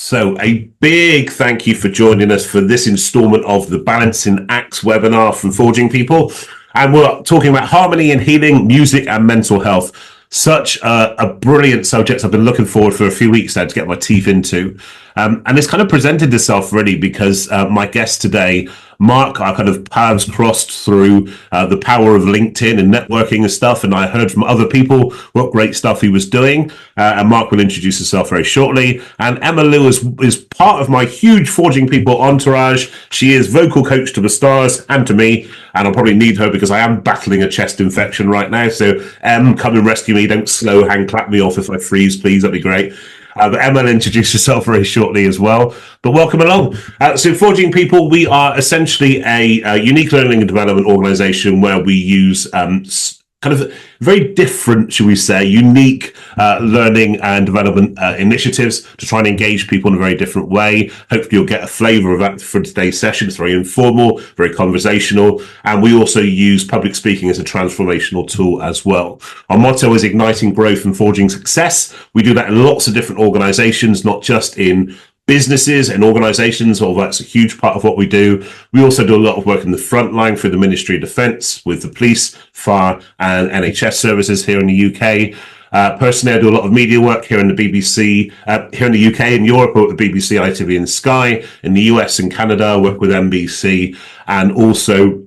So a big thank you for joining us for this installment of the Balancing Acts webinar from Forging People. And we're talking about harmony and healing, music and mental health. Such a brilliant subject I've been looking forward for a few weeks now to get my teeth into. And it's kind of presented itself really because my guest today, Mark, our kind of paths crossed through the power of LinkedIn and networking and stuff. And I heard from other people what great stuff he was doing. And Mark will introduce himself very shortly. And Emma Lou is part of my huge Forging People entourage. She is vocal coach to the stars and to me. And I'll probably need her because I am battling a chest infection right now. So come and rescue me. Don't slow hand clap me off if I freeze, please. That'd be great. But Emma will introduce herself very shortly as well. But welcome along. So Forging People, we are essentially a unique learning and development organization where we use kind of very different, should we say, unique learning and development initiatives to try and engage people in a very different way. Hopefully you'll get a flavour of that for today's session. It's very informal, very conversational, and we also use public speaking as a transformational tool as well. Our motto is igniting growth and forging success. We do that in lots of different organisations, not just in businesses and organizations, although that's a huge part of what we do. We also do a lot of work in the front line through the Ministry of Defence with the police, fire and NHS services here in the UK. Personally, I do a lot of media work here in the BBC, here in the UK and Europe, I work with BBC, ITV and Sky. In the US and Canada, I work with NBC, and also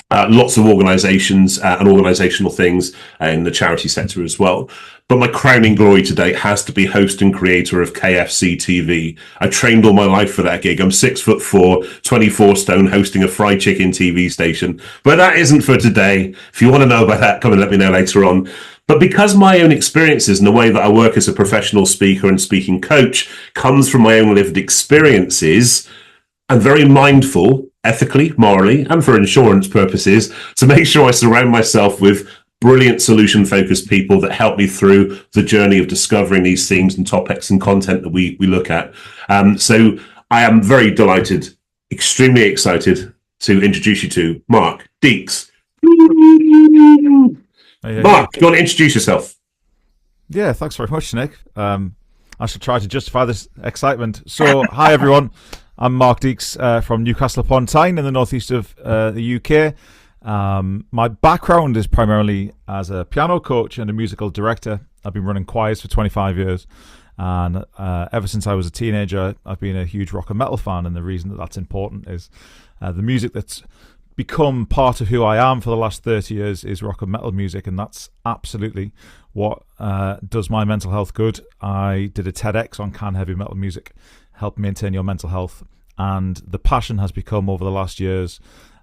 lots of organizations and organizational things in the charity sector as well. But my crowning glory today has to be host and creator of KFC TV. I trained all my life for that gig. I'm 6'4", 24 stone, hosting a fried chicken TV station. But that isn't for today. If you want to know about that, come and let me know later on. But because my own experiences and the way that I work as a professional speaker and speaking coach comes from my own lived experiences, I'm very mindful, ethically, morally, and for insurance purposes, to make sure I surround myself with brilliant solution-focused people that help me through the journey of discovering these themes and topics and content that we look at. So I am very delighted, extremely excited to introduce you to Mark Deeks. Mark, do you want to introduce yourself? Yeah, thanks very much, Nick. I should try to justify this excitement. So, hi everyone. I'm Mark Deeks from Newcastle upon Tyne in the northeast of the UK. My background is primarily as a piano coach and a musical director. I've been running choirs for 25 years, and ever since I was a teenager, I've been a huge rock and metal fan. And the reason that that's important is the music that's become part of who I am for the last 30 years is rock and metal music, and that's absolutely what does my mental health good. I did a TEDx on can heavy metal music help maintain your mental health, and the passion has become over the last years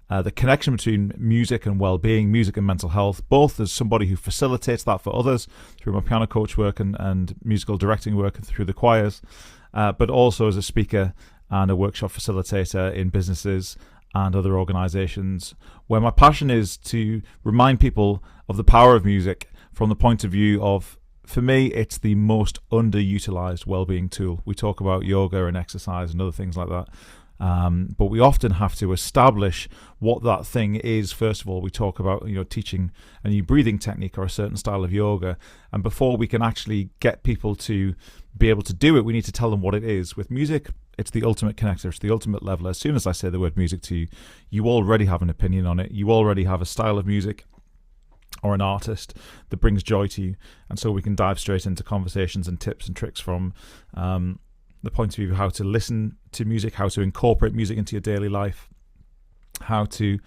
the connection between music and well-being, music and mental health, both as somebody who facilitates that for others through my piano coach work and musical directing work through the choirs, but also as a speaker and a workshop facilitator in businesses and other organizations, where my passion is to remind people of the power of music from the point of view of, for me, it's the most underutilized well-being tool. We talk about yoga and exercise and other things like that. But we often have to establish what that thing is. First of all, we talk about, teaching a new breathing technique or a certain style of yoga. And before we can actually get people to be able to do it, we need to tell them what it is. With music, it's the ultimate connector. It's the ultimate leveler. As soon as I say the word music to you, you already have an opinion on it. You already have a style of music or an artist that brings joy to you. And so we can dive straight into conversations and tips and tricks from the point of view of how to listen to music, how to incorporate music into your daily life, how to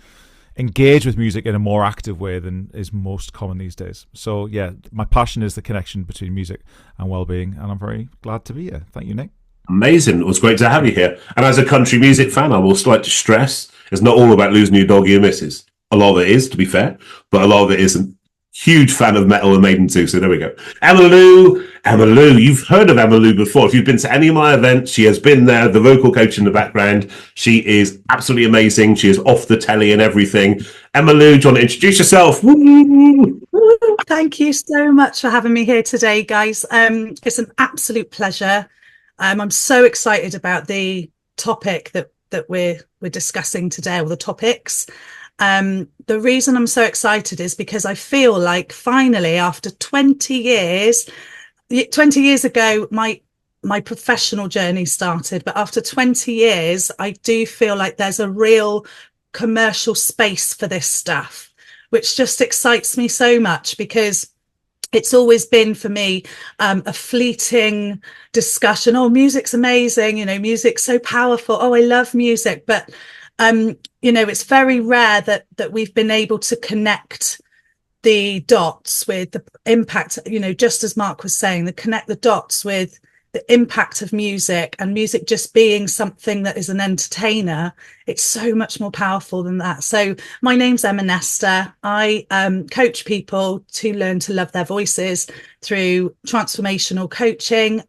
engage with music in a more active way than is most common these days. So yeah, my passion is the connection between music and well-being, and I'm very glad to be here. Thank you, Nick. Amazing. It was great to have you here. And as a country music fan, I will like to stress, it's not all about losing your dog or your missus. A lot of it is, to be fair, but a lot of it isn't. Huge fan of metal and Maiden too, so there we go. Emma Lou, you've heard of Emma Lou before. If you've been to any of my events, she has been there, the vocal coach in the background. She is absolutely amazing. She is off the telly and everything. Emma Lou, do you want to introduce yourself? Thank you so much for having me here today, guys. It's an absolute pleasure. I'm so excited about the topic that we're discussing today, or the topics. The reason I'm so excited is because I feel like finally, after 20 years ago, my my professional journey started. But after 20 years, I do feel like there's a real commercial space for this stuff, which just excites me so much, because it's always been for me a fleeting discussion. Oh, music's amazing, you know, music's so powerful. Oh, I love music. But you know, it's very rare that we've been able to connect the dots with the impact, you know, just as Mark was saying, connect the dots with the impact of music, and music just being something that is an entertainer. It's so much more powerful than that. So my name's Nesta. I coach people to learn to love their voices through transformational coaching,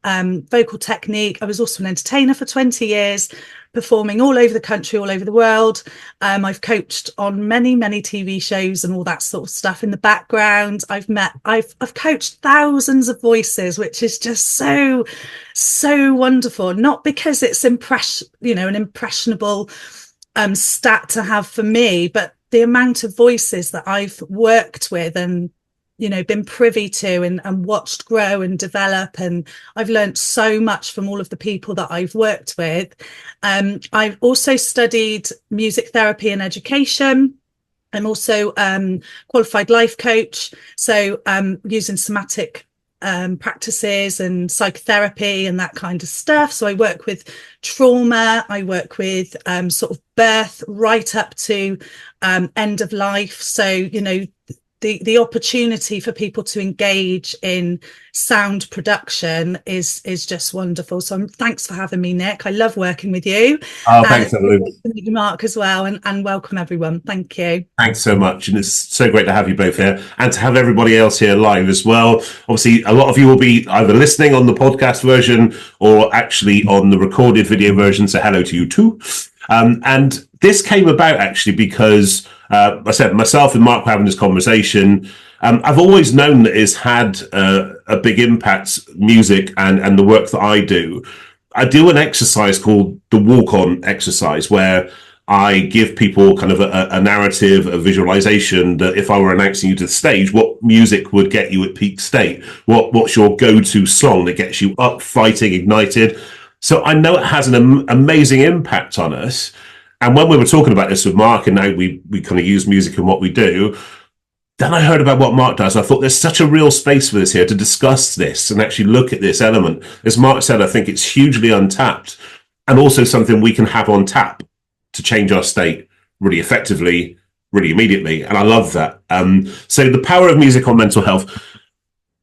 vocal technique. I was also an entertainer for 20 years, performing all over the country, all over the world. I've coached on many TV shows and all that sort of stuff in the background. I've coached thousands of voices, which is just so wonderful. Not because it's an impressionable stat to have for me, but the amount of voices that I've worked with and, you know, been privy to and watched grow and develop. And I've learned so much from all of the people that I've worked with. I've also studied music therapy and education. I'm also qualified life coach. So using somatic practices and psychotherapy and that kind of stuff. So I work with trauma, I work with sort of birth right up to end of life. So, you know, the opportunity for people to engage in sound production is just wonderful. So thanks for having me, Nick. I love working with you. Oh, thanks, Evelyn. Mark as well, and welcome everyone. Thank you. Thanks so much, and it's so great to have you both here, and to have everybody else here live as well. Obviously, a lot of you will be either listening on the podcast version or actually on the recorded video version, so hello to you too. And this came about actually because I said myself and Mark were having this conversation. I've always known that it's had a big impact, music and the work that I do. I do an exercise called the walk-on exercise, where I give people kind of a narrative, a visualization that if I were announcing you to the stage, what music would get you at peak state? What's your go-to song that gets you up, fighting, ignited? So I know it has an amazing impact on us. And when we were talking about this with Mark, and now we kind of use music in what we do, then I heard about what Mark does. I thought there's such a real space for this here to discuss this and actually look at this element. As Mark said, I think it's hugely untapped, and also something we can have on tap to change our state really effectively, really immediately. And I love that. So the power of music on mental health.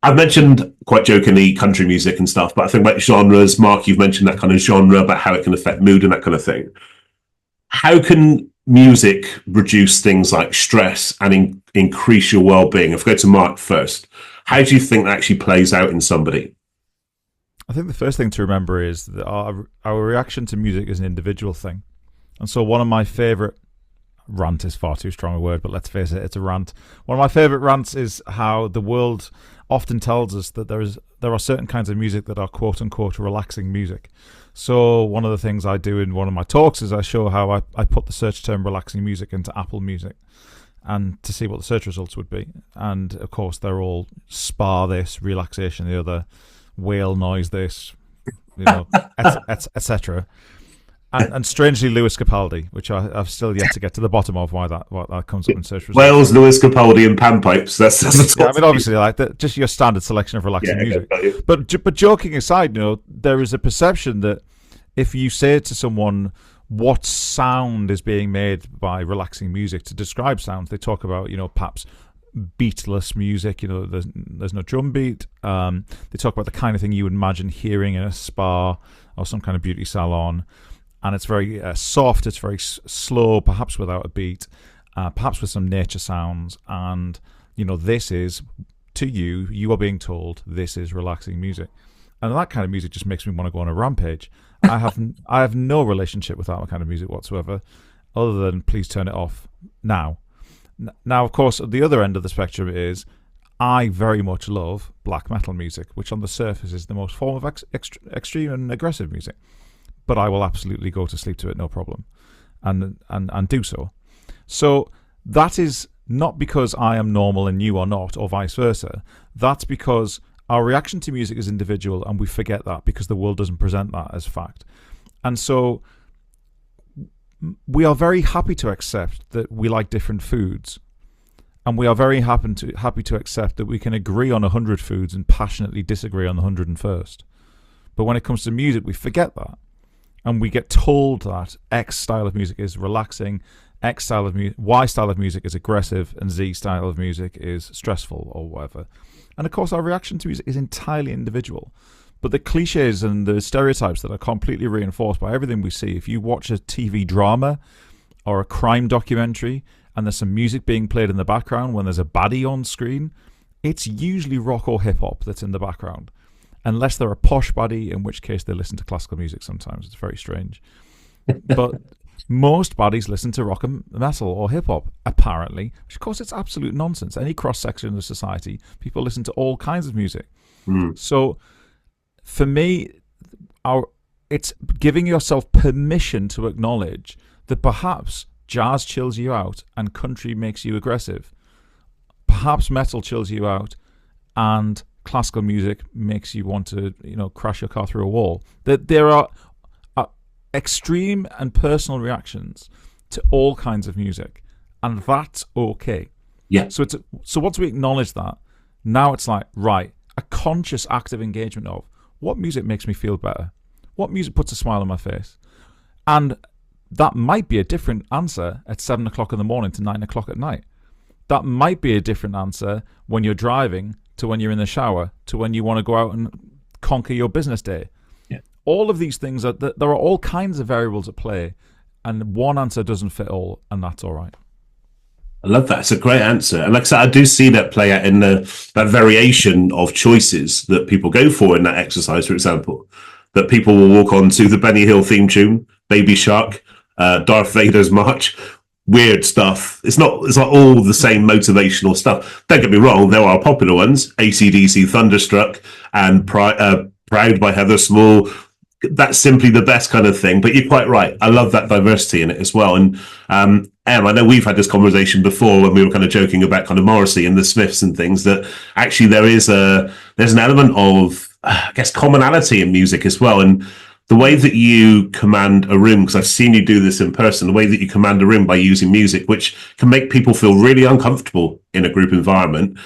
I've mentioned quite jokingly country music and stuff, but I think about genres. Mark, you've mentioned that kind of genre about how it can affect mood and that kind of thing. How can music reduce things like stress and increase your well-being? If I go to Mark first, how do you think that actually plays out in somebody? I think the first thing to remember is that our reaction to music is an individual thing. And so one of my favourite rant is far too strong a word, but let's face it, it's a rant. One of my favourite rants is how the world often tells us that there are certain kinds of music that are quote-unquote relaxing music. So one of the things I do in one of my talks is I show how I put the search term relaxing music into Apple Music and to see what the search results would be. And of course, they're all spa this, relaxation the other, whale noise this, you know, etc. And strangely, Lewis Capaldi, which I've still yet to get to the bottom of why that comes up in search results. Wales, Lewis Capaldi, and panpipes. That's the yeah, I mean, obviously, like just your standard selection of relaxing music. But joking aside, you know, there is a perception that if you say to someone what sound is being made by relaxing music to describe sounds, they talk about, you know, perhaps beatless music. You know, there's no drum beat. They talk about the kind of thing you would imagine hearing in a spa or some kind of beauty salon. And it's very soft, it's very slow, perhaps without a beat, perhaps with some nature sounds. And, you know, this is, to you, you are being told this is relaxing music. And that kind of music just makes me want to go on a rampage. I have no relationship with that kind of music whatsoever, other than please turn it off now. Now, of course, at the other end of the spectrum is I very much love black metal music, which on the surface is the most form of extreme and aggressive music. But I will absolutely go to sleep to it, no problem, and do so. So that is not because I am normal and you are not, or vice versa. That's because our reaction to music is individual, and we forget that because the world doesn't present that as fact. And so we are very happy to accept that we like different foods, and we are very happy to accept that we can agree on 100 foods and passionately disagree on the 101st. But when it comes to music, we forget that, and we get told that X style of music is relaxing, Y style of music is aggressive, and Z style of music is stressful or whatever. And of course, our reaction to music is entirely individual. But the cliches and the stereotypes that are completely reinforced by everything we see, if you watch a TV drama or a crime documentary and there's some music being played in the background when there's a baddie on screen, it's usually rock or hip hop that's in the background. Unless they're a posh baddie, in which case they listen to classical music sometimes. It's very strange. But most baddies listen to rock and metal or hip hop, apparently, which of course it's absolute nonsense. Any cross section of society, people listen to all kinds of music. So for me, it's giving yourself permission to acknowledge that perhaps jazz chills you out and country makes you aggressive. Perhaps metal chills you out and classical music makes you want to, crash your car through a wall. That there are extreme and personal reactions to all kinds of music, and that's okay. Yeah. So once we acknowledge that, now it's like, right, a conscious active engagement of what music makes me feel better, what music puts a smile on my face, and that might be a different answer at 7 o'clock in the morning to 9 o'clock at night. That might be a different answer when you're driving to when you're in the shower to when you want to go out and conquer your business day. All of these things, there are all kinds of variables at play, and one answer doesn't fit all, and that's all right. I love that. It's a great answer. And like I said, I do see that play out in that variation of choices that people go for in that exercise, for example, that people will walk on to the Benny Hill theme tune, Baby Shark, Darth Vader's March, weird stuff. It's not all the same motivational stuff. Don't get me wrong, there are popular ones, AC/DC Thunderstruck and Proud by Heather Small. That's simply the best kind of thing. But you're quite right. I love that diversity in it as well. And Em, I know we've had this conversation before when we were kind of joking about kind of Morrissey and the Smiths and things, that actually there's an element of, I guess, commonality in music as well. And the way that you command a room, because I've seen you do this in person, the way that you command a room by using music, which can make people feel really uncomfortable in a group environment.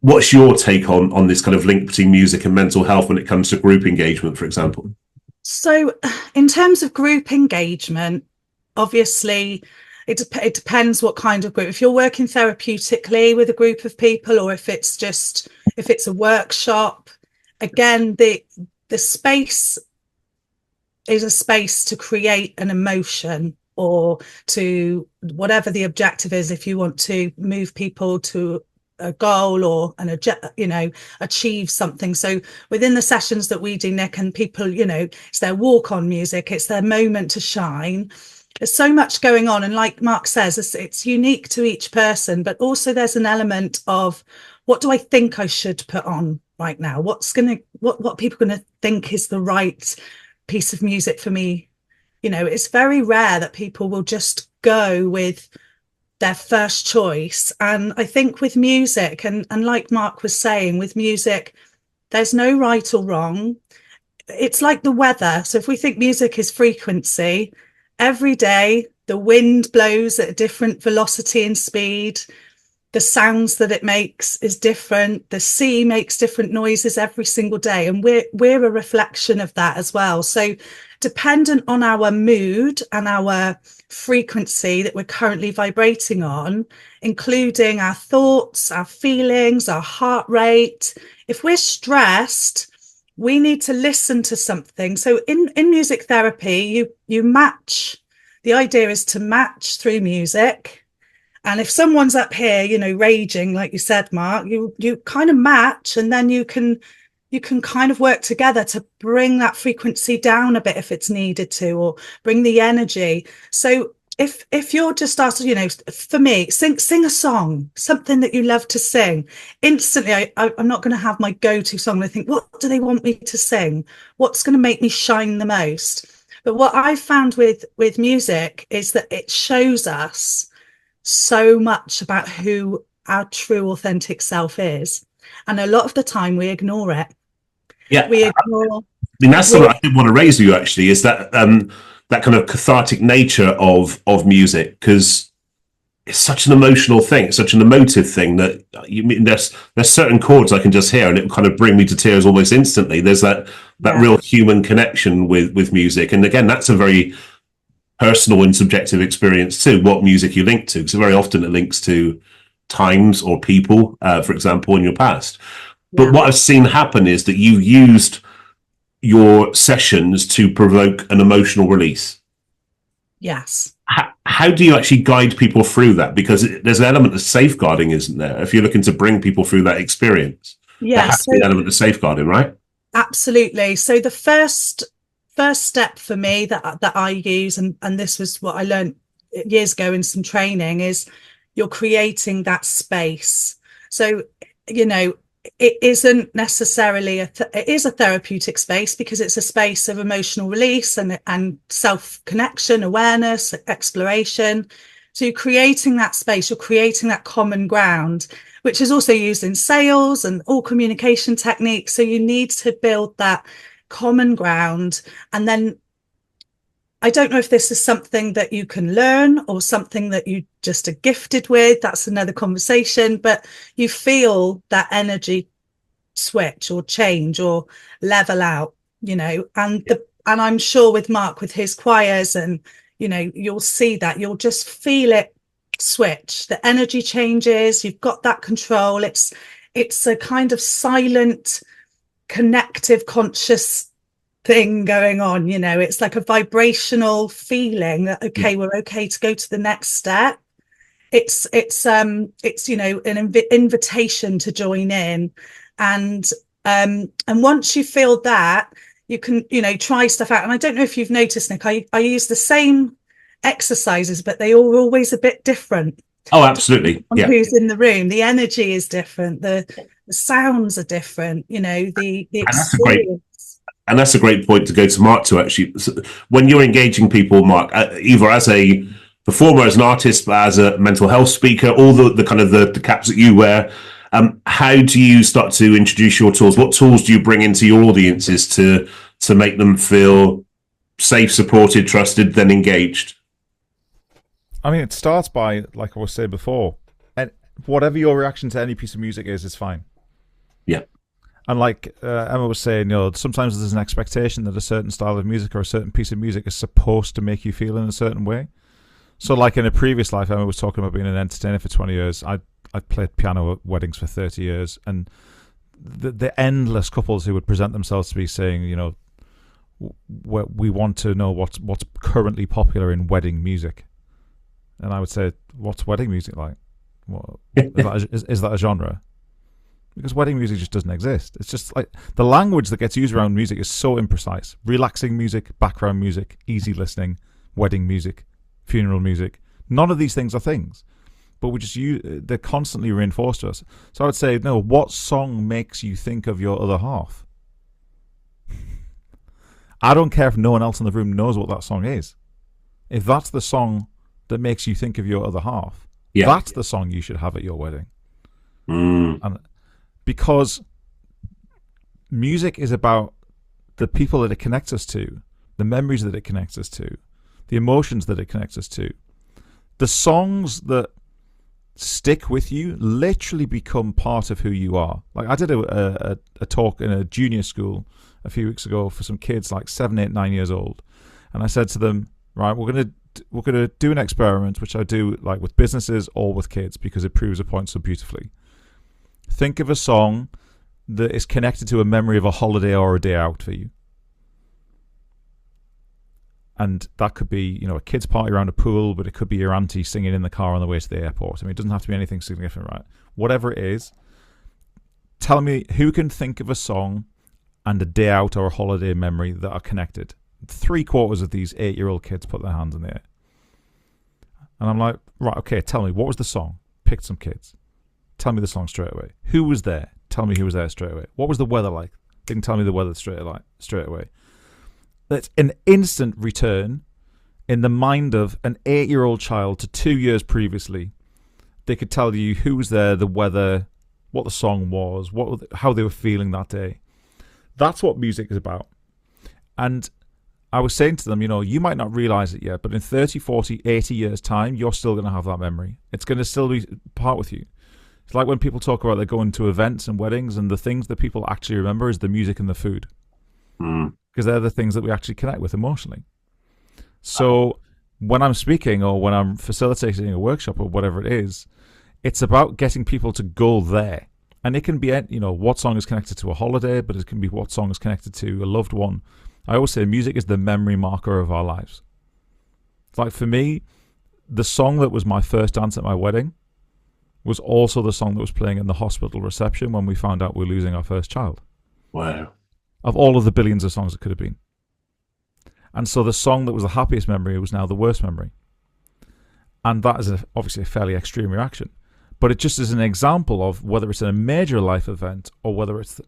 What's your take on this kind of link between music and mental health when it comes to group engagement, for example? So in terms of group engagement, obviously it depends what kind of group. If you're working therapeutically with a group of people, or if it's a workshop, again, the space is a space to create an emotion, or to whatever the objective is. If you want to move people to a goal or achieve something. So within the sessions that we do, Nick, and people, it's their walk on music, it's their moment to shine. There's so much going on, and like Mark says, it's unique to each person, but also there's an element of, what do I think I should put on right now? What people are going to think is the right piece of music for me? It's very rare that people will just go with their first choice. And I think with music, and like Mark was saying, with music, there's no right or wrong. It's like the weather. So if we think music is frequency, every day the wind blows at a different velocity and speed. The sounds that it makes is different. The sea makes different noises every single day. And we're a reflection of that as well. So dependent on our mood and our frequency that we're currently vibrating on, including our thoughts, our feelings, our heart rate. If we're stressed, we need to listen to something. So in music therapy, you match. The idea is to match through music. And if someone's up here, raging, like you said, Mark, you kind of match, and then you can kind of work together to bring that frequency down a bit if it's needed to, or bring the energy. So if you're just asked, for me, sing a song, something that you love to sing. Instantly, I'm not going to have my go-to song. I think, what do they want me to sing? What's going to make me shine the most? But what I've found with music is that it shows us so much about who our true authentic self is. And a lot of the time we ignore it. Yeah. We ignore. I mean, that's something I did want to raise with you, actually, is that that kind of cathartic nature of music, because it's such an emotional thing, it's such an emotive thing that there's certain chords I can just hear and it will kind of bring me to tears almost instantly. There's that real human connection with music. And again, that's a very personal and subjective experience too, what music you link to, because very often it links to times or people, for example, in your past. But what I've seen happen is that you've used your sessions to provoke an emotional release. Yes. How do you actually guide people through that? Because there's an element of safeguarding, isn't there? If you're looking to bring people through that experience, there has to be an element of safeguarding, right? Absolutely. So the first step for me that I use, and this was what I learned years ago in some training, is you're creating that space. So, you know, it isn't necessarily it is a therapeutic space, because it's a space of emotional release and self-connection, awareness, exploration. So you're creating that space, you're creating that common ground, which is also used in sales and all communication techniques. So you need to build that common ground. And then I don't know if this is something that you can learn or something that you just are gifted with. That's another conversation. But you feel that energy switch or change or level out, you know, and I'm sure with Mark, with his choirs, and, you know, you'll see that, you'll just feel it switch. The energy changes. You've got that control. It's a kind of silent, connective, conscious thing going on, you know. It's like a vibrational feeling that we're okay to go to the next step. It's you know, an invitation to join in, and once you feel that, you can, you know, try stuff out. And I don't know if you've noticed, Nick, I use the same exercises, but they are always a bit different. Oh, absolutely. Yeah. Who's in the room? The energy is different. The sounds are different. You know, the experience. And that's a great point to go to Mark to, actually. When you're engaging people, Mark, either as a performer, as an artist, as a mental health speaker, all the kind of the caps that you wear, how do you start to introduce your tools? What tools do you bring into your audiences to make them feel safe, supported, trusted, then engaged? I mean, it starts by, like I was saying before, and whatever your reaction to any piece of music is fine. Yeah. And like Emma was saying, you know, sometimes there's an expectation that a certain style of music or a certain piece of music is supposed to make you feel in a certain way. So like in a previous life, Emma was talking about being an entertainer for 20 years. I played piano at weddings for 30 years. And the endless couples who would present themselves to be saying, you know, we want to know what's currently popular in wedding music. And I would say, what's wedding music like? Is that a genre? Because wedding music just doesn't exist. It's just like the language that gets used around music is so imprecise. Relaxing music, background music, easy listening, wedding music, funeral music. None of these things are things, but we just they're constantly reinforced to us. So I would say, no, what song makes you think of your other half? I don't care if no one else in the room knows what that song is. If that's the song that makes you think of your other half, that's the song you should have at your wedding. And because music is about the people that it connects us to, the memories that it connects us to, the emotions that it connects us to. The songs that stick with you literally become part of who you are. Like I did a talk in a junior school a few weeks ago for some kids like 7, 8, 9 years old. And I said to them, right, we're gonna do an experiment, which I do like with businesses or with kids because it proves a point so beautifully. Think of a song that is connected to a memory of a holiday or a day out for you. And that could be, you know, a kid's party around a pool, but it could be your auntie singing in the car on the way to the airport. I mean, it doesn't have to be anything significant, right? Whatever it is, tell me who can think of a song and a day out or a holiday memory that are connected. 3/4 of these 8-year-old kids put their hands in the air. And I'm like, right, okay, tell me, what was the song? Picked some kids. Tell me the song straight away. Who was there? Tell me who was there straight away. What was the weather like? They can tell me the weather straight away. That's an instant return in the mind of an 8-year-old child to 2 years previously. They could tell you who was there, the weather, what the song was, how they were feeling that day. That's what music is about. And I was saying to them, you might not realize it yet, but in 30, 40, 80 years' time, you're still going to have that memory. It's going to still be part with you. It's like when people talk about they're going to events and weddings, and the things that people actually remember is the music and the food. Because they're the things that we actually connect with emotionally. So when I'm speaking or when I'm facilitating a workshop or whatever it is, it's about getting people to go there. And it can be, what song is connected to a holiday, but it can be what song is connected to a loved one. I always say music is the memory marker of our lives. It's like for me, the song that was my first dance at my wedding was also the song that was playing in the hospital reception when we found out we were losing our first child. Wow. Of all of the billions of songs it could have been. And so the song that was the happiest memory was now the worst memory. And that is obviously a fairly extreme reaction. But it just is an example of whether it's a major life event or whether it's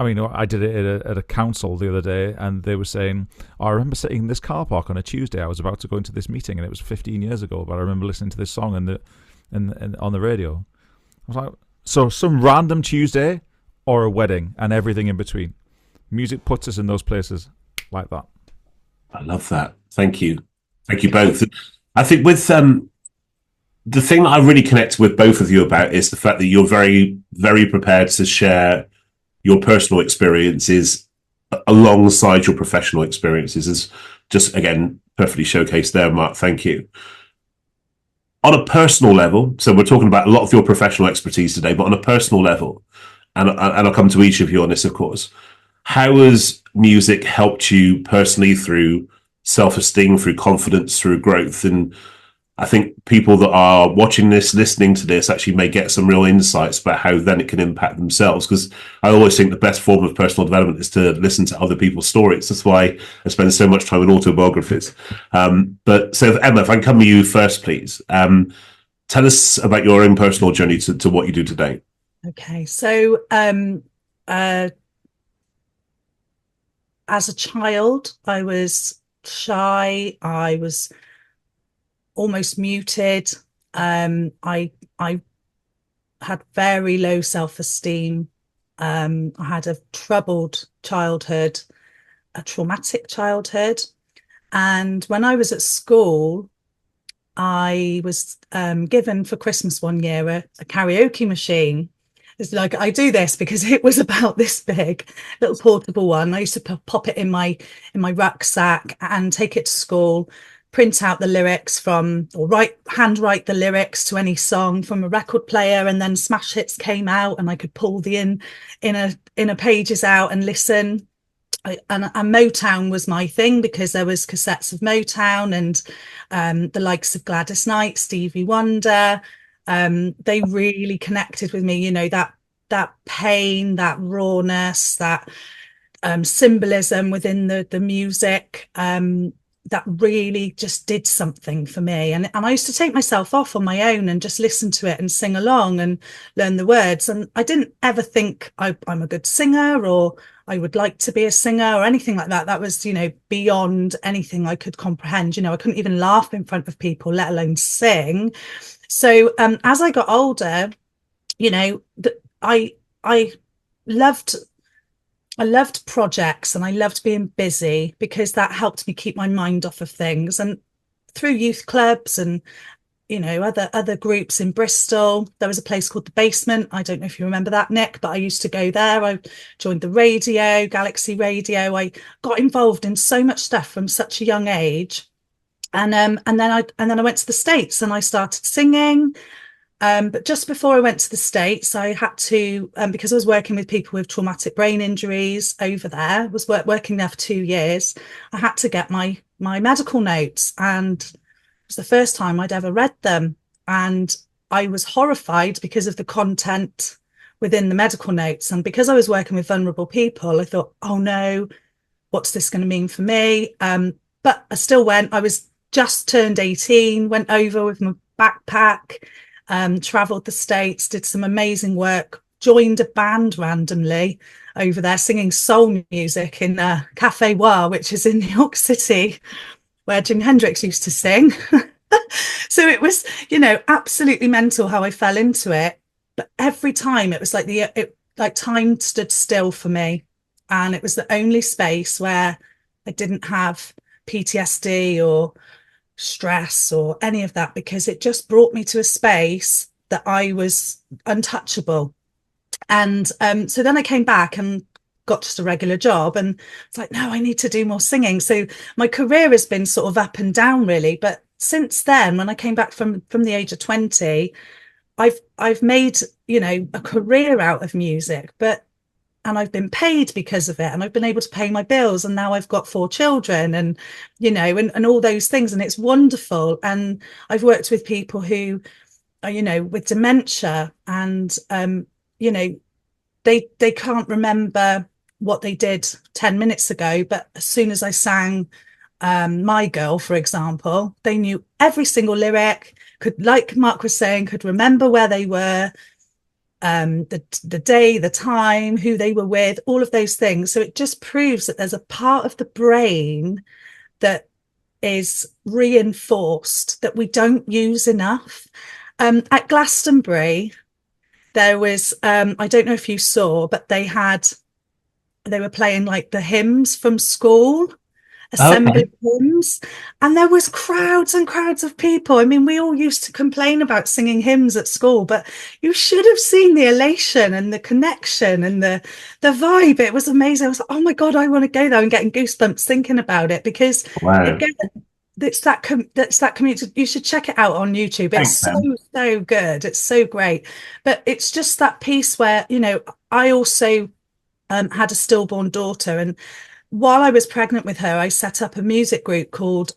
I did it at a council the other day, and they were saying, I remember sitting in this car park on a Tuesday. I was about to go into this meeting, and it was 15 years ago, but I remember listening to this song on the radio. I was like, so some random Tuesday or a wedding and everything in between. Music puts us in those places like that. I love that. Thank you. Thank you both. I think with the thing that I really connect with both of you about is the fact that you're very, very prepared to share your personal experiences alongside your professional experiences. Is just, again, perfectly showcased there, Mark. Thank you. On a personal level, so we're talking about a lot of your professional expertise today, but on a personal level, and I'll come to each of you on this, of course, how has music helped you personally through self-esteem, through confidence, through growth? And I think people that are watching this, listening to this, actually may get some real insights about how then it can impact themselves. Because I always think the best form of personal development is to listen to other people's stories. That's why I spend so much time in autobiographies. But so, Emma, if I can come to you first, please. Tell us about your own personal journey to what you do today. Okay, so as a child, I was shy. I was almost muted. I had very low self-esteem. I had a troubled childhood, a traumatic childhood. And when I was at school, I was given for Christmas one year a karaoke machine. It's like, I do this because it was about this big, little portable one. I used to pop it in my rucksack and take it to school, print out the lyrics handwrite the lyrics to any song from a record player, and then smash hits came out and I could pull the inner pages out and listen. And Motown was my thing because there was cassettes of Motown and the likes of Gladys Knight, Stevie Wonder. They really connected with me, that pain, that rawness, that symbolism within the music, that really just did something for me. And I used to take myself off on my own and just listen to it and sing along and learn the words. And I didn't ever think I'm a good singer or I would like to be a singer or anything like that. That was, beyond anything I could comprehend. I couldn't even laugh in front of people, let alone sing. So as I got older, I loved projects and I loved being busy because that helped me keep my mind off of things. And through youth clubs and other groups in Bristol, there was a place called The Basement. I don't know if you remember that, Nick, but I used to go there. I joined the radio, Galaxy Radio. I got involved in so much stuff from such a young age. And then I went to the States and I started singing. But just before I went to the States, I had to, because I was working with people with traumatic brain injuries over there, was working there for 2 years. I had to get my medical notes, and it was the first time I'd ever read them. And I was horrified because of the content within the medical notes. And because I was working with vulnerable people, I thought, oh no, what's this going to mean for me? But I still went. I was just turned 18, went over with my backpack, traveled the States, did some amazing work, joined a band randomly over there singing soul music in Cafe Wa, which is in New York City, where Jimi Hendrix used to sing. So it was, absolutely mental how I fell into it. but every time it was like like time stood still for me, and it was the only space where I didn't have PTSD or stress or any of that, because it just brought me to a space that I was untouchable. And so then I came back and got just a regular job, and it's like, no, I need to do more singing. So my career has been sort of up and down really, but since then, when I came back from the age of 20, I've made, a career out of music, and I've been paid because of it, and I've been able to pay my bills, and now I've got 4 children, and and all those things, and it's wonderful. And I've worked with people who are, with dementia, and they can't remember what they did 10 minutes ago, but as soon as I sang My Girl, for example, they knew every single lyric, could, like Mark was saying, could remember where they were, the day, the time, who they were with, all of those things. So it just proves that there's a part of the brain that is reinforced that we don't use enough. At Glastonbury, there was, I don't know if you saw, but they were playing like the hymns from school, assembly hymns, and there was crowds and crowds of people. I mean, we all used to complain about singing hymns at school, but you should have seen the elation and the connection and the vibe. It was amazing. I was like, oh my God, I want to go there, and getting goosebumps thinking about it, because again, it's that community. You should check it out on YouTube. It's so good. It's so great. But it's just that piece where, I also had a stillborn daughter, and while I was pregnant with her, I set up a music group called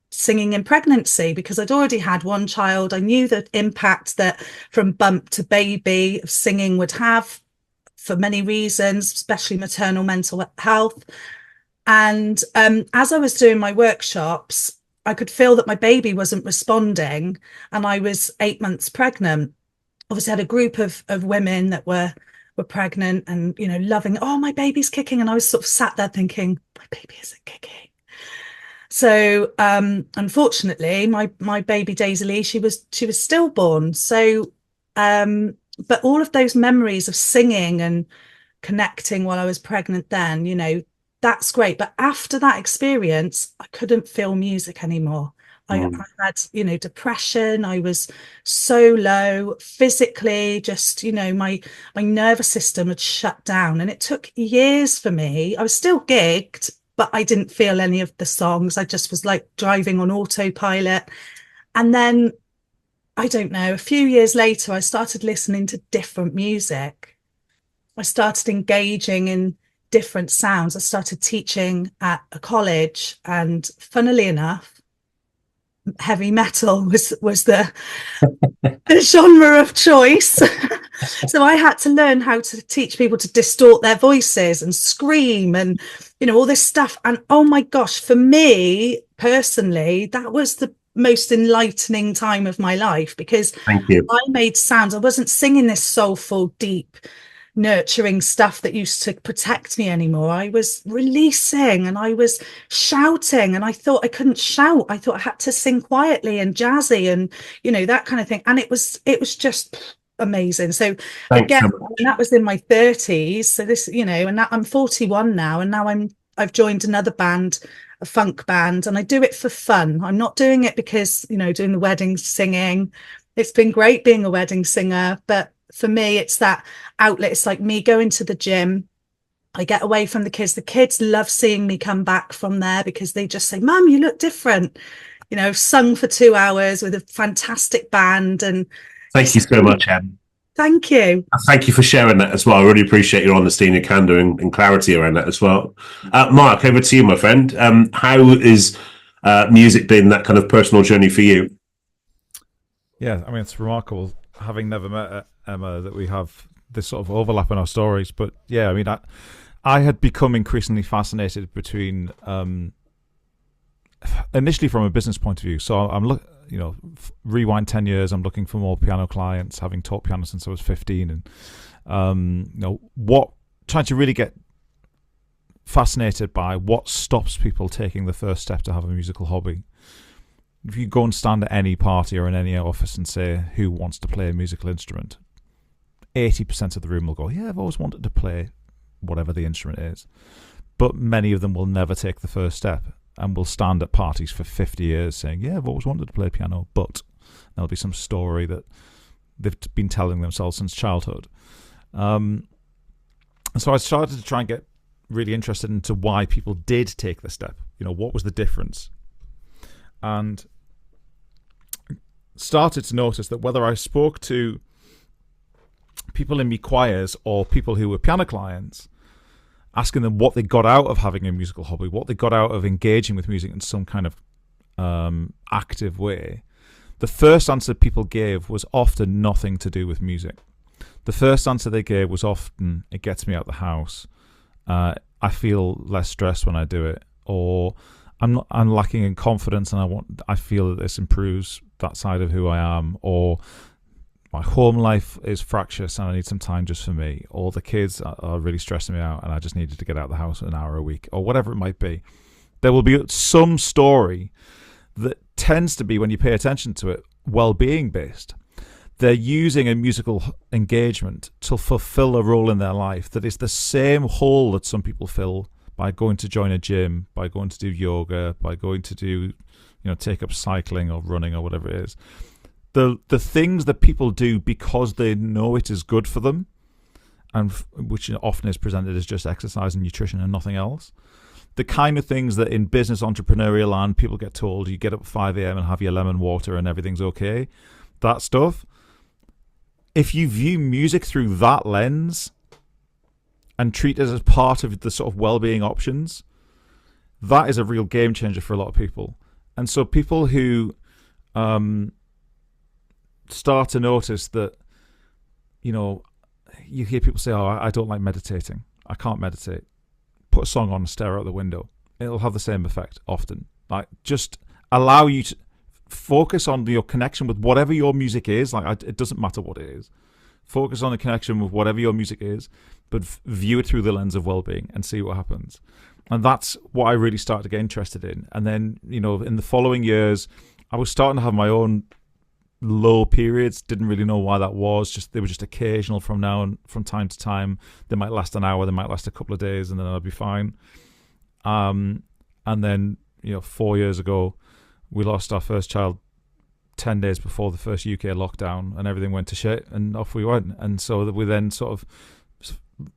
Singing in Pregnancy, because I'd already had one child. I knew the impact that from bump to baby of singing would have for many reasons, especially maternal mental health. And as I was doing my workshops, I could feel that my baby wasn't responding, and I was 8 months pregnant. Obviously, I had a group of women that were pregnant and, loving, oh, my baby's kicking. And I was sort of sat there thinking, my baby isn't kicking. So unfortunately, my baby Daisy Lee, she was stillborn. So but all of those memories of singing and connecting while I was pregnant then, that's great. But after that experience, I couldn't feel music anymore. I had, depression. I was so low physically, just, my nervous system had shut down, and it took years for me. I was still gigged, but I didn't feel any of the songs. I just was like driving on autopilot. And then, I don't know, a few years later, I started listening to different music. I started engaging in different sounds. I started teaching at a college, and funnily enough, heavy metal was the genre of choice. So I had to learn how to teach people to distort their voices and scream and all this stuff. And oh my gosh, for me personally, that was the most enlightening time of my life, because I made sounds. I wasn't singing this soulful, deep, nurturing stuff that used to protect me anymore. I was releasing, and I was shouting, and I thought I couldn't shout. I thought I had to sing quietly and jazzy and that kind of thing. And it was just amazing. So again, that was in my 30s. So this, and that, I'm 41 now, and now I've joined another band, a funk band, and I do it for fun. I'm not doing it because doing the wedding singing. It's been great being a wedding singer, but for me, it's that outlet. It's like me going to the gym. I get away from the kids. The kids love seeing me come back from there, because they just say, Mum, you look different. I've sung for 2 hours with a fantastic band. And thank you so much, Em. Thank you. Thank you for sharing that as well. I really appreciate your honesty and your candor and clarity around that as well. Mark, over to you, my friend. How is music been that kind of personal journey for you? Yeah, I mean, it's remarkable, having never met Emma, that we have this sort of overlap in our stories. But yeah, I mean, I had become increasingly fascinated between, initially from a business point of view. So I'm rewind 10 years, I'm looking for more piano clients, having taught piano since I was 15, and trying to really get fascinated by what stops people taking the first step to have a musical hobby. If you go and stand at any party or in any office and say, who wants to play a musical instrument? 80% of the room will go, yeah, I've always wanted to play whatever the instrument is. But many of them will never take the first step and will stand at parties for 50 years saying, yeah, I've always wanted to play piano, but there'll be some story that they've been telling themselves since childhood. And so I started to try and get really interested into why people did take the step. What was the difference? And started to notice that whether I spoke to people in me choirs or people who were piano clients, asking them what they got out of having a musical hobby, what they got out of engaging with music in some kind of active way, the first answer people gave was often nothing to do with music. The first answer they gave was often, it gets me out the house. I feel less stressed when I do it, or I'm lacking in confidence and I feel that this improves that side of who I am, or my home life is fractious and I need some time just for me, or the kids are really stressing me out and I just needed to get out of the house an hour a week, or whatever it might be. There will be some story that tends to be, when you pay attention to it, well-being based. They're using a musical engagement to fulfill a role in their life that is the same hole that some people fill by going to join a gym, by going to do yoga, by going to do, take up cycling or running or whatever it is. The things that people do because they know it is good for them, and which often is presented as just exercise and nutrition and nothing else. The kind of things that in business entrepreneurial land people get told, you get up at 5 a.m. and have your lemon water and everything's okay. That stuff. If you view music through that lens and treat it as part of the sort of well-being options, that is a real game changer for a lot of people. And so people who start to notice that, you hear people say, oh, I don't like meditating. I can't meditate. Put a song on and stare out the window. It'll have the same effect often. Like, just allow you to focus on your connection with whatever your music is. It doesn't matter what it is. Focus on the connection with whatever your music is, but view it through the lens of well-being and see what happens. And that's what I really started to get interested in. And then, in the following years, I was starting to have my own low periods. Didn't really know why that was. They were just occasional from time to time. They might last an hour, they might last a couple of days, and then I'd be fine. And then, 4 years ago, we lost our first child 10 days before the first UK lockdown, and everything went to shit, and off we went. And so we then sort of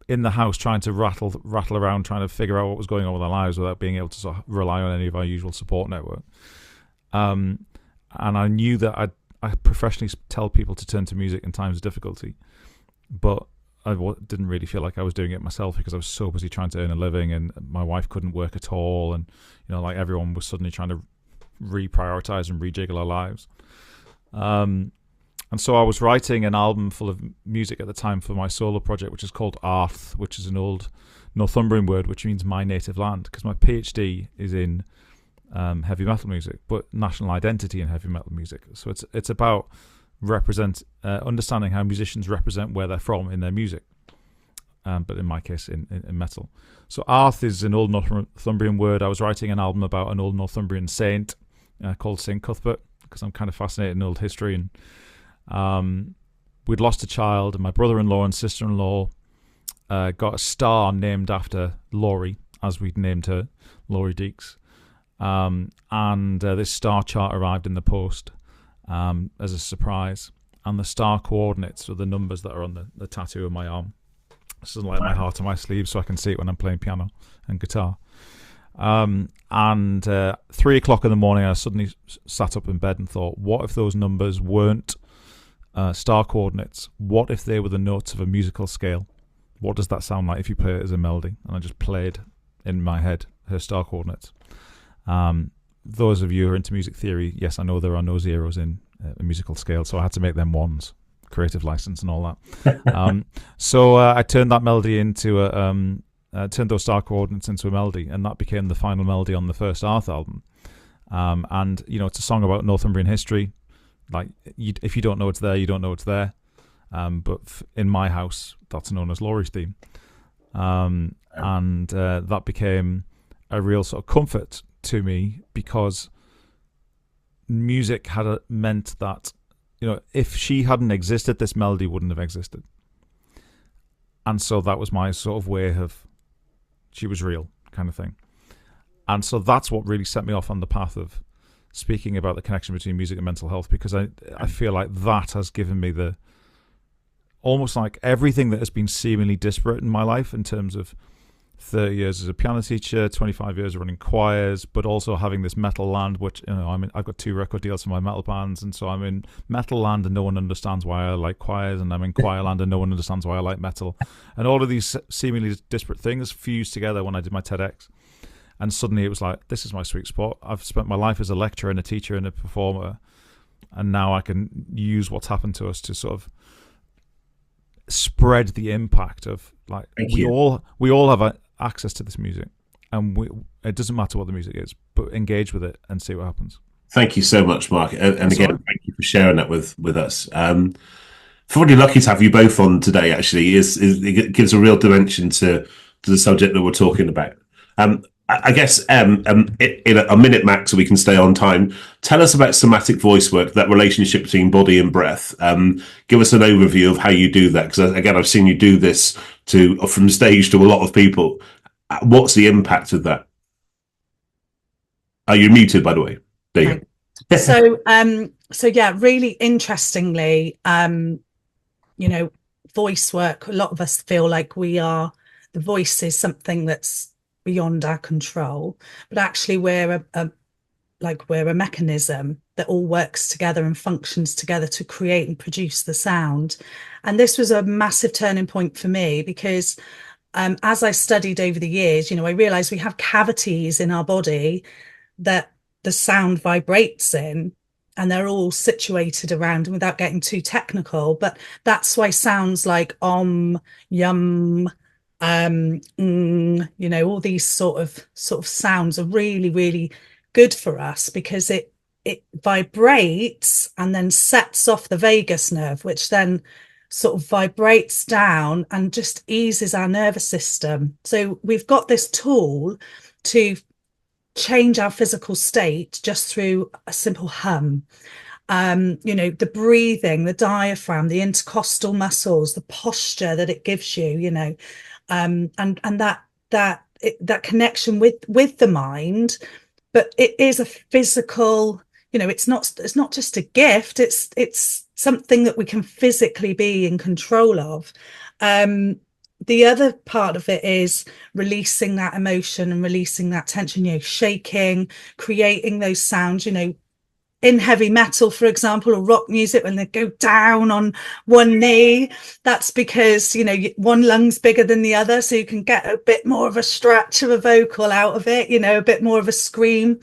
in the house trying to rattle around, trying to figure out what was going on with our lives without being able to sort of rely on any of our usual support network. And I knew that I professionally tell people to turn to music in times of difficulty, but I didn't really feel like I was doing it myself because I was so busy trying to earn a living, and my wife couldn't work at all, and like everyone was suddenly trying to reprioritize and rejiggle our lives. And so I was writing an album full of music at the time for my solo project, which is called Arth, which is an old Northumbrian word which means my native land, because my PhD is in heavy metal music, but national identity in heavy metal music. So it's about understanding how musicians represent where they're from in their music, but in my case in metal. So Arth is an old Northumbrian word. I was writing an album about an old Northumbrian saint called Saint Cuthbert, because I'm kind of fascinated in old history. And we'd lost a child, and my brother-in-law and sister-in-law got a star named after Laurie, as we'd named her, Laurie Deeks. And this star chart arrived in the post as a surprise, and the star coordinates are the numbers that are on the tattoo of my arm. This is like my heart on my sleeve, so I can see it when I'm playing piano and guitar. And 3 o'clock in the morning, I suddenly sat up in bed and thought, what if those numbers weren't star coordinates? What if they were the notes of a musical scale? What does that sound like if you play it as a melody? And I just played in my head her star coordinates. Those of you who are into music theory, yes, I know there are no zeros in a musical scale, so I had to make them ones, creative license and all that. So I turned that melody into turned those star coordinates into a melody, and that became the final melody on the first Arth album. And it's a song about Northumbrian history. Like, if you don't know it's there, you don't know it's there. But in my house, that's known as Laurie's theme. And that became a real sort of comfort to me, because music had meant that, if she hadn't existed, this melody wouldn't have existed. And so that was my sort of way of, she was real kind of thing. And so that's what really set me off on the path of speaking about the connection between music and mental health, because I feel like that has given me the, almost like everything that has been seemingly disparate in my life in terms of 30 years as a piano teacher, 25 years running choirs, but also having this metal land, which, you know, I've got 2 record deals for my metal bands, and so I'm in metal land and no one understands why I like choirs, and I'm in choir land and no one understands why I like metal. And all of these seemingly disparate things fused together when I did my TEDx. And suddenly it was like, this is my sweet spot. I've spent my life as a lecturer and a teacher and a performer, and now I can use what's happened to us to sort of spread the impact of, like, we all have access to this music, and it doesn't matter what the music is, but engage with it and see what happens. Thank you so much, Mark, and again, thank you for sharing that with us. Really lucky to have you both on today. Actually, it gives a real dimension to the subject that we're talking about. I guess in a minute max, so we can stay on time. Tell us about somatic voice work, that relationship between body and breath. Give us an overview of how you do that, because again, I've seen you do this from stage to a lot of people. What's the impact of that? Are you muted, by the way? There you go. So yeah, really interestingly, voice work. A lot of us feel like the voice is something that's beyond our control, but actually we're a mechanism that all works together and functions together to create and produce the sound. And this was a massive turning point for me, because as I studied over the years, I realized we have cavities in our body that the sound vibrates in, and they're all situated around, and without getting too technical, but that's why sounds like yum, all these sort of sounds are really, really good for us, because it vibrates and then sets off the vagus nerve, which then sort of vibrates down and just eases our nervous system. So we've got this tool to change our physical state just through a simple hum. The breathing, the diaphragm, the intercostal muscles, the posture that it gives you, and that connection with the mind. But it is a physical, it's not just a gift, it's something that we can physically be in control of. The other part of it is releasing that emotion and releasing that tension, shaking, creating those sounds, in heavy metal, for example, or rock music, when they go down on one knee, that's because, one lung's bigger than the other. So you can get a bit more of a stretch of a vocal out of it, a bit more of a scream.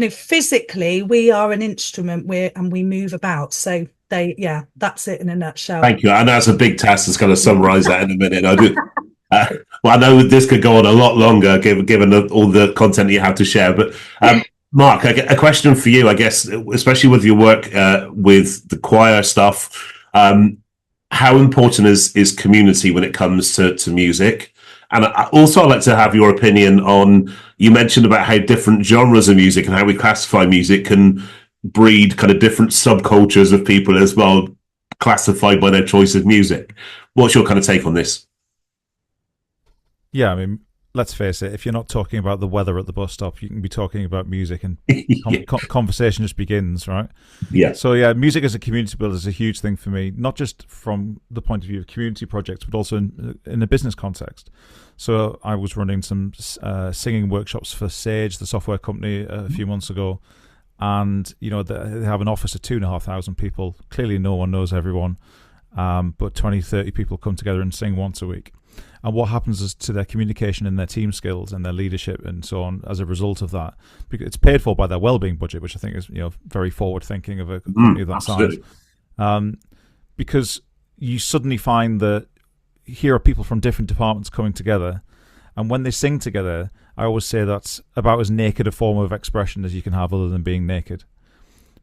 Physically, we are an instrument and we move about. So that's it in a nutshell. Thank you. I know it's a big task to kind of summarize that in a minute. I do. I know this could go on a lot longer, given all the content you have to share, but Mark, a question for you, I guess, especially with your work with the choir stuff. How important is community when it comes to music? And I'd like to have your opinion on, you mentioned about how different genres of music and how we classify music can breed kind of different subcultures of people as well, classified by their choice of music. What's your kind of take on this? Yeah, I mean, let's face it, if you're not talking about the weather at the bus stop, you can be talking about music, and conversation just begins, right? Yeah. So yeah, music as a community builder is a huge thing for me, not just from the point of view of community projects, but also in a business context. So I was running some singing workshops for Sage, the software company, a few months ago. And, they have an office of 2,500 people. Clearly no one knows everyone, but 20, 30 people come together and sing once a week. And what happens is to their communication and their team skills and their leadership and so on as a result of that, because it's paid for by their wellbeing budget, which I think is very forward thinking of a company of that size. Because you suddenly find that here are people from different departments coming together, and when they sing together, I always say that's about as naked a form of expression as you can have, other than being naked,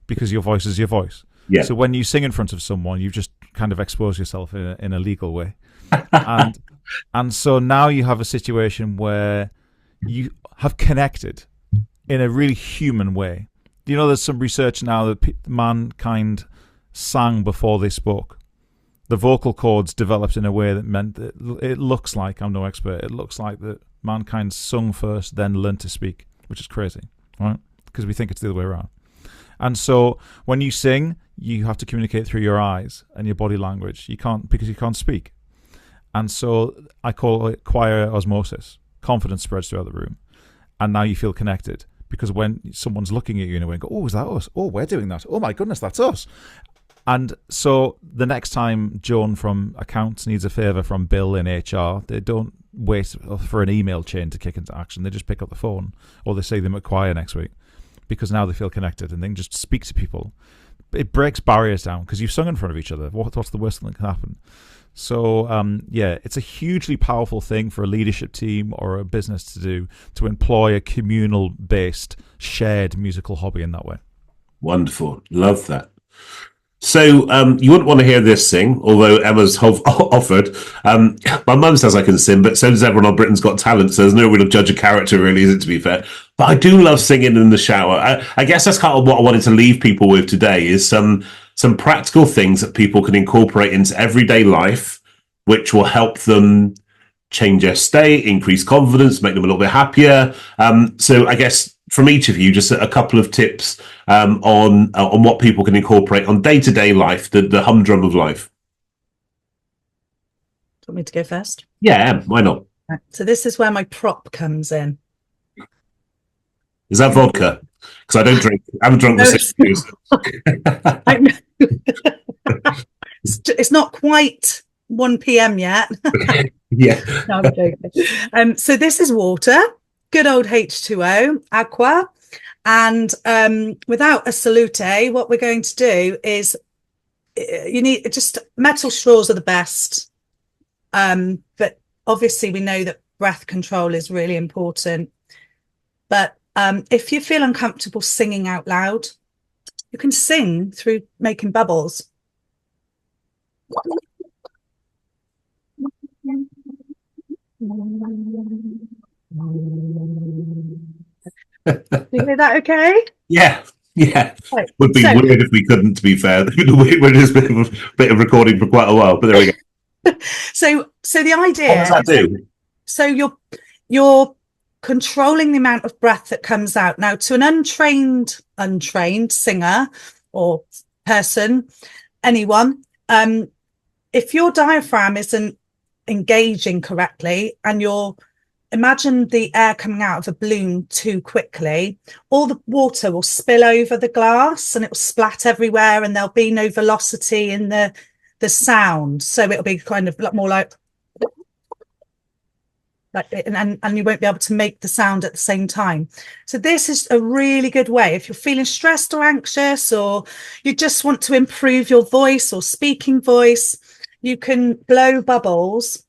because your voice is your voice. Yeah. So when you sing in front of someone, you've just kind of exposed yourself in a legal way. And so now you have a situation where you have connected in a really human way. There's some research now that mankind sang before they spoke. the vocal cords developed in a way that meant that it looks like, I'm no expert, it looks like that mankind sung first, then learned to speak, which is crazy, right? Because we think it's the other way around. And so when you sing, you have to communicate through your eyes and your body language. You can't speak. And so I call it choir osmosis. Confidence spreads throughout the room. And now you feel connected. Because when someone's looking at you in a way and go, oh, is that us? Oh, we're doing that. Oh my goodness, that's us. And so the next time Joan from accounts needs a favour from Bill in HR, they don't wait for an email chain to kick into action. They just pick up the phone, or they see them at choir next week, because now they feel connected and they can just speak to people. It breaks barriers down because you've sung in front of each other. What's the worst thing that can happen? So, it's a hugely powerful thing for a leadership team or a business to do, to employ a communal-based, shared musical hobby in that way. Wonderful. Love that. So you wouldn't want to hear this sing, although Emma's offered. My mum says I can sing, but so does everyone on Britain's Got Talent, so there's no real judge of character, really, is it, to be fair? But I do love singing in the shower. I guess that's kind of what I wanted to leave people with today, is some practical things that people can incorporate into everyday life, which will help them change their state, increase confidence, make them a little bit happier. So I guess from each of you, just a couple of tips on what people can incorporate on day-to-day life, the humdrum of life. Do you want me to go first? Yeah, why not? Right, so this is where my prop comes in. Is that vodka? Because I don't drink. I haven't drunk for 6 years. It's not quite 1 p.m. yet. Yeah. No, I'm joking. So this is water, good old H2O, aqua. And without a salute, what we're going to do is, you need just metal straws are the best. But obviously we know that breath control is really important. But if you feel uncomfortable singing out loud, you can sing through making bubbles. You hear that okay? Yeah. Right. Would be weird if we couldn't, to be fair. We're just a bit of recording for quite a while, but there we go. So the idea, what does that do? So you're controlling the amount of breath that comes out. Now, to an untrained singer or person, anyone, if your diaphragm isn't engaging correctly and imagine the air coming out of a balloon too quickly, all the water will spill over the glass and it will splat everywhere, and there'll be no velocity in the sound. So it'll be kind of more like and you won't be able to make the sound at the same time. So this is a really good way if you're feeling stressed or anxious, or you just want to improve your voice or speaking voice. You can blow bubbles.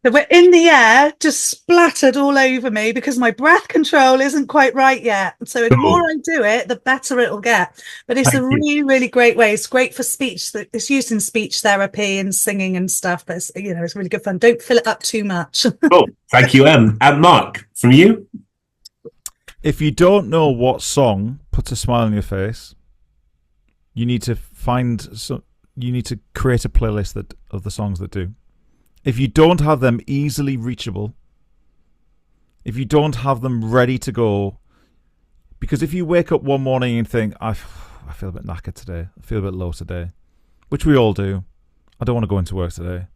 So we're in the air, just splattered all over me because my breath control isn't quite right yet. So the more I do it, the better it'll get. But it's really, really great way. It's great for speech. It's used in speech therapy and singing and stuff. But it's really good fun. Don't fill it up too much. Cool. Thank you, Em. And Mark, from you? If you don't know what song puts a smile on your face, you need to create a playlist of the songs that do. If you don't have them easily reachable, if you don't have them ready to go, because if you wake up one morning and think, I feel a bit knackered today, I feel a bit low today, which we all do, I don't want to go into work today,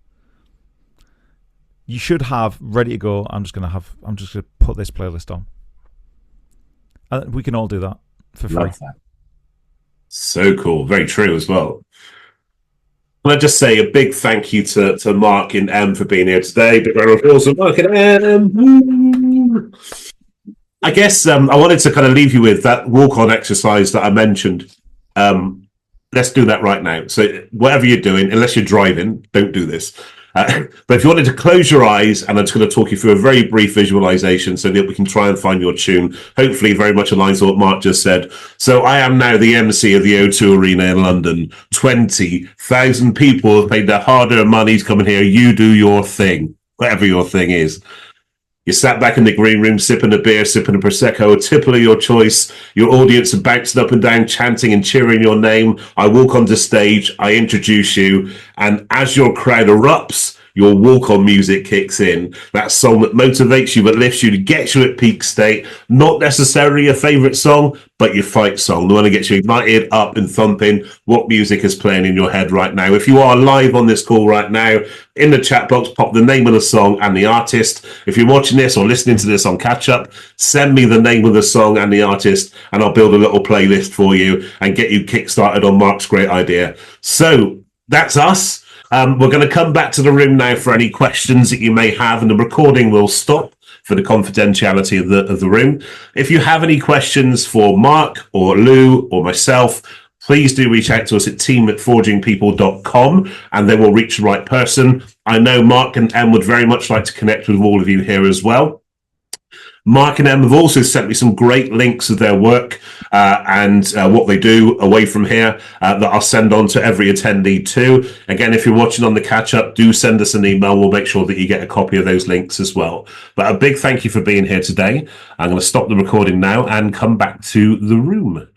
you should have ready to go, I'm just going to put this playlist on. And we can all do that for free. Love that. So cool. Very true as well. Can I just say a big thank you to Mark and Em for being here today. Big round of applause for Mark and Em. I guess I wanted to kind of leave you with that walk-on exercise that I mentioned. Let's do that right now. So whatever you're doing, unless you're driving, don't do this. But if you wanted to close your eyes, and I'm just going to talk you through a very brief visualization so that we can try and find your tune. Hopefully very much aligns with what Mark just said. So I am now the MC of the O2 Arena in London. 20,000 people have paid their hard-earned money to come in here. You do your thing, whatever your thing is. You sat back in the green room, sipping a beer, sipping a Prosecco, a tipple of your choice. Your audience are bouncing up and down, chanting and cheering your name. I walk onto stage, I introduce you, and as your crowd erupts, your walk-on music kicks in. That song that motivates you, that lifts you, that gets you at peak state. Not necessarily your favourite song, but your fight song. The one that gets you ignited, up and thumping. What music is playing in your head right now? If you are live on this call right now, in the chat box, pop the name of the song and the artist. If you're watching this or listening to this on catch-up, send me the name of the song and the artist, and I'll build a little playlist for you and get you kick-started on Mark's great idea. So that's us. We're going to come back to the room now for any questions that you may have, and the recording will stop for the confidentiality of the room. If you have any questions for Mark or Lou or myself, please do reach out to us at team@forgingpeople.com, and then we'll reach the right person. I know Mark and Em would very much like to connect with all of you here as well. Mark and Em have also sent me some great links of their work and what they do away from here that I'll send on to every attendee too. Again, if you're watching on the catch-up, do send us an email. We'll make sure that you get a copy of those links as well. But a big thank you for being here today. I'm going to stop the recording now and come back to the room.